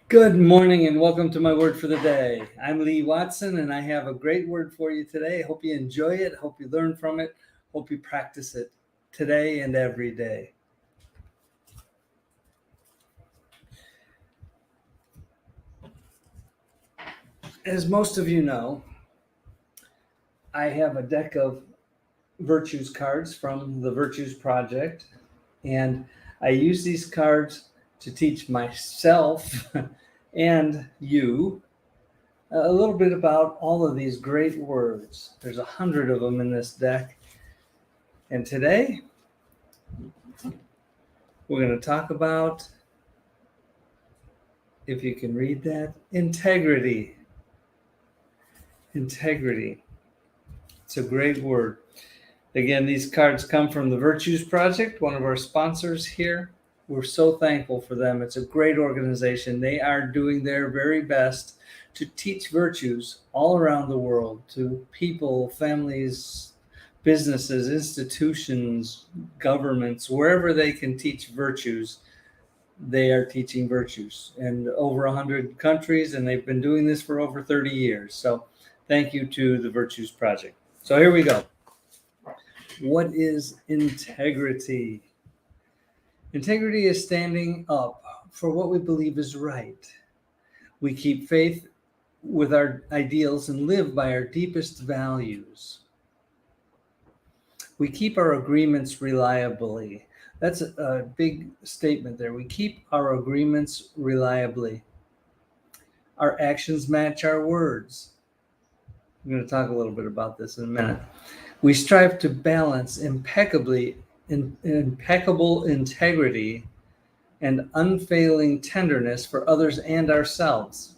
Good morning and welcome to my word for the day. I'm Lee Watson and I have a great word for you today. Hope you enjoy it. Hope you learn from it. Hope you practice it today and every day. As most of you know, I have a deck of virtues cards from the Virtues Project, and I use these cards to teach myself and you a little bit about all of these great words. There's 100 of them in this deck. And today we're going to talk about, if you can read that, integrity. Integrity. It's a great word. Again, these cards come from the Virtues Project, one of our sponsors here. We're so thankful for them. It's a great organization. They are doing their very best to teach virtues all around the world to people, families, businesses, institutions, governments, wherever they can teach virtues. They are teaching virtues in over 100 countries, and they've been doing this for over 30 years. So thank you to the Virtues Project. So here we go. What is integrity? Integrity is standing up for what we believe is right. We keep faith with our ideals and live by our deepest values. We keep our agreements reliably. That's a big statement there. We keep our agreements reliably. Our actions match our words. I'm going to talk a little bit about this in a minute. We strive to balance impeccable integrity and unfailing tenderness for others and ourselves.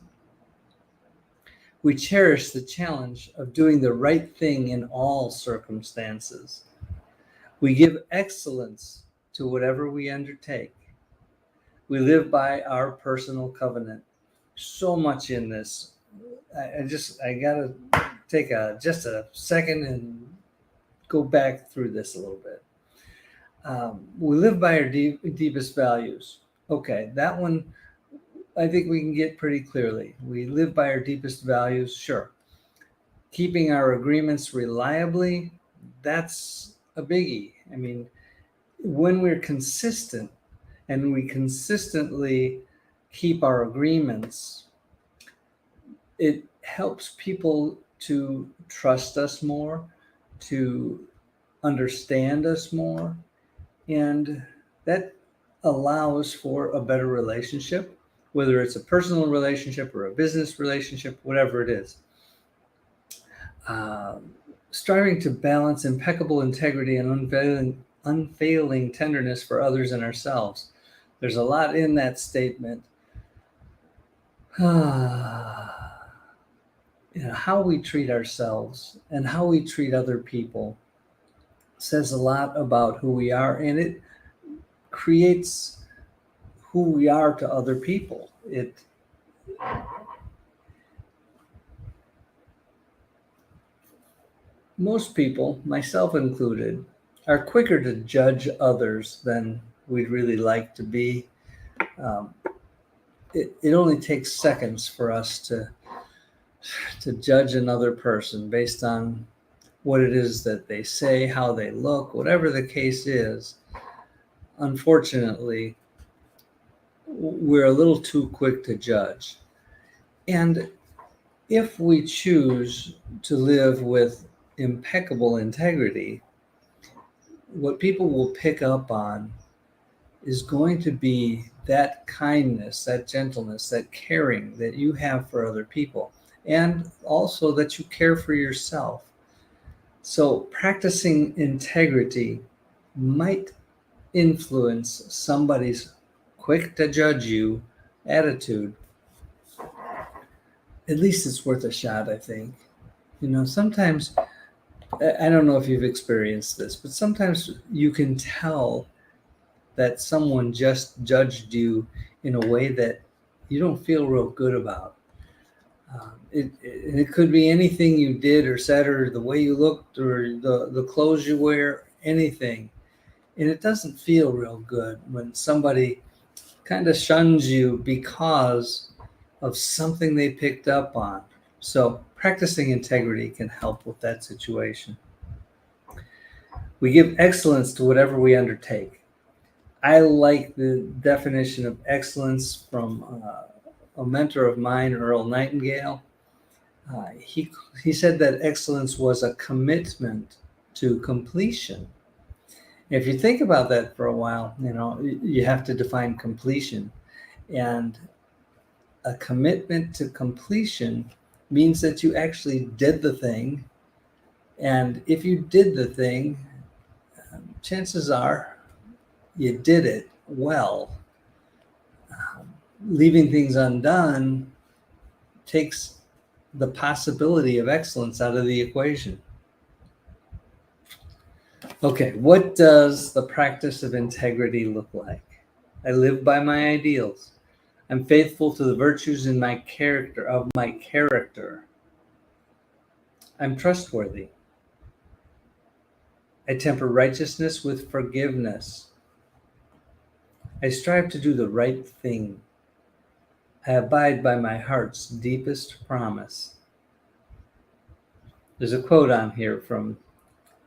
We cherish the challenge of doing the right thing in all circumstances. We give excellence to whatever we undertake. We live by our personal covenant. So much in this. I gotta take just a second and go back through this a little bit. We live by our deepest values. Okay, that one I think we can get pretty clearly. We live by our deepest values, sure. Keeping our agreements reliably, that's a biggie. I mean, when we're consistent and we consistently keep our agreements, it helps people to trust us more, to understand us more, and that allows for a better relationship, whether it's a personal relationship or a business relationship, whatever it is. Striving to balance impeccable integrity and unfailing tenderness for others and ourselves. There's a lot in that statement. How we treat ourselves and how we treat other people says a lot about who we are, and it creates who we are to other people. Most people, myself included, are quicker to judge others than we'd really like to be. It only takes seconds for us to judge another person based on what it is that they say, how they look, whatever the case is. Unfortunately, we're a little too quick to judge. And if we choose to live with impeccable integrity, what people will pick up on is going to be that kindness, that gentleness, that caring that you have for other people, and also that you care for yourself. So practicing integrity might influence somebody's quick to judge you attitude. At least it's worth a shot, I think. Sometimes, I don't know if you've experienced this, but sometimes you can tell that someone just judged you in a way that you don't feel real good about. It could be anything you did or said, or the way you looked, or the clothes you wear, anything. And it doesn't feel real good when somebody kind of shuns you because of something they picked up on. So practicing integrity can help with that situation. We give excellence to whatever we undertake. I like the definition of excellence from a mentor of mine, Earl Nightingale. He said that excellence was a commitment to completion. If you think about that for a while, you have to define completion. And a commitment to completion means that you actually did the thing. And if you did the thing, chances are you did it well. Leaving things undone takes the possibility of excellence out of the equation. Okay, what does the practice of integrity look like? I live by my ideals. I'm faithful to the virtues in my character. I'm trustworthy. I temper righteousness with forgiveness. I strive to do the right thing. I abide by my heart's deepest promise. There's a quote on here from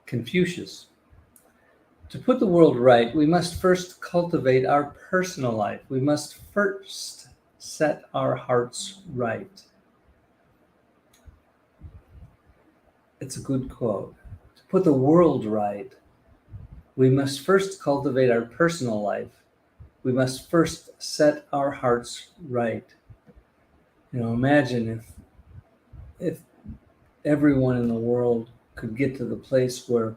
Confucius. To put the world right, we must first cultivate our personal life. We must first set our hearts right. It's a good quote. To put the world right, we must first cultivate our personal life. We must first set our hearts right. Imagine if everyone in the world could get to the place where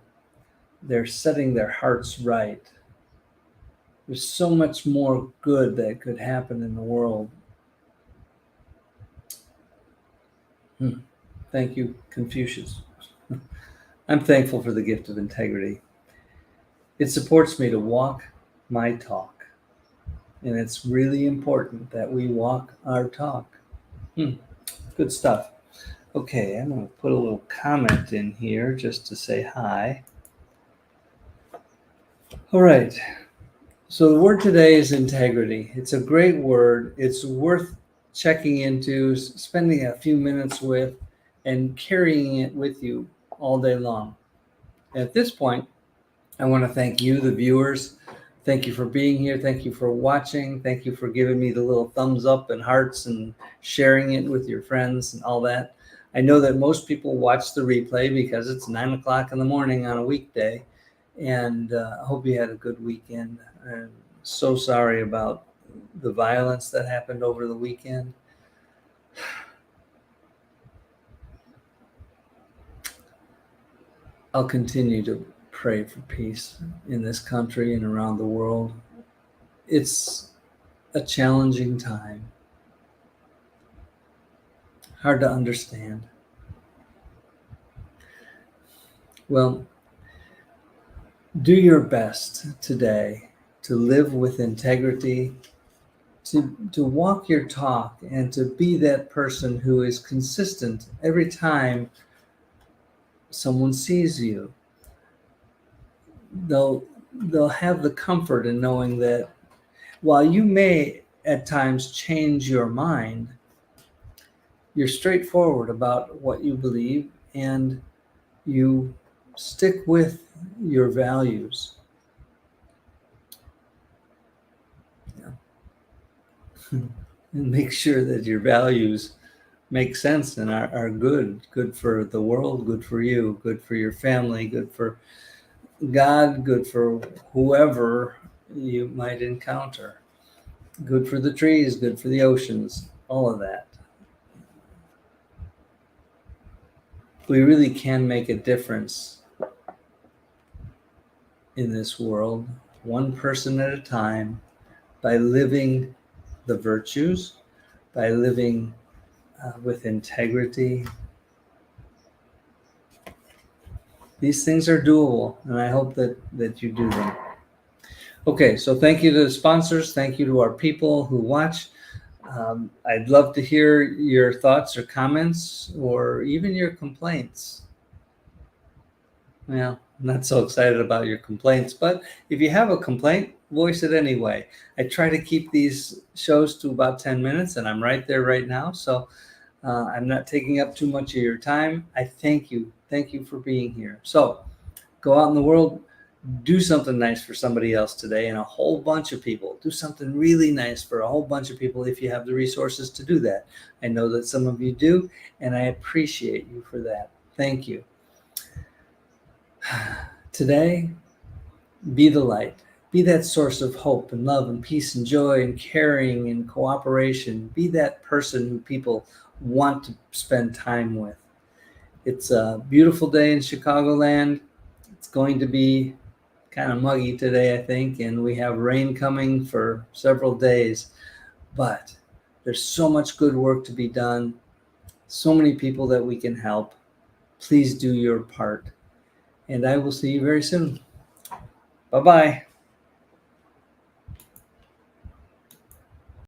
they're setting their hearts right. There's so much more good that could happen in the world. Thank you, Confucius. I'm thankful for the gift of integrity. It supports me to walk my talk. And it's really important that we walk our talk. Good stuff. Okay, I'm going to put a little comment in here just to say hi. All right. So the word today is integrity. It's a great word. It's worth checking into, spending a few minutes with, and carrying it with you all day long. At this point, I want to thank you, the viewers. Thank you for being here. Thank you for watching. Thank you for giving me the little thumbs up and hearts and sharing it with your friends and all that. I know that most people watch the replay because it's 9 o'clock in the morning on a weekday. And I hope you had a good weekend. I'm so sorry about the violence that happened over the weekend. I'll continue to pray for peace in this country and around the world. It's a challenging time. Hard to understand. Well, do your best today to live with integrity, to walk your talk, and to be that person who is consistent every time someone sees you. They'll have the comfort in knowing that while you may at times change your mind, you're straightforward about what you believe and you stick with your values. And make sure that your values make sense and are good for the world, good for you, good for your family, good for God, good for whoever you might encounter, good for the trees, good for the oceans, all of that. We really can make a difference in this world, one person at a time, by living the virtues, by living with integrity. These things are doable, and I hope that you do them. Okay, so thank you to the sponsors. Thank you to our people who watch. I'd love to hear your thoughts or comments or even your complaints. Well, I'm not so excited about your complaints, but if you have a complaint, voice it anyway. I try to keep these shows to about 10 minutes, and I'm right there right now. So I'm not taking up too much of your time. I thank you. Thank you for being here. So go out in the world, do something nice for somebody else today, and a whole bunch of people. Do something really nice for a whole bunch of people if you have the resources to do that. I know that some of you do, and I appreciate you for that. Thank you. Today, be the light. Be that source of hope and love and peace and joy and caring and cooperation. Be that person who people want to spend time with. It's a beautiful day in Chicagoland. It's going to be kind of muggy today, I think, and we have rain coming for several days. But there's so much good work to be done, so many people that we can help. Please do your part. And I will see you very soon. Bye-bye.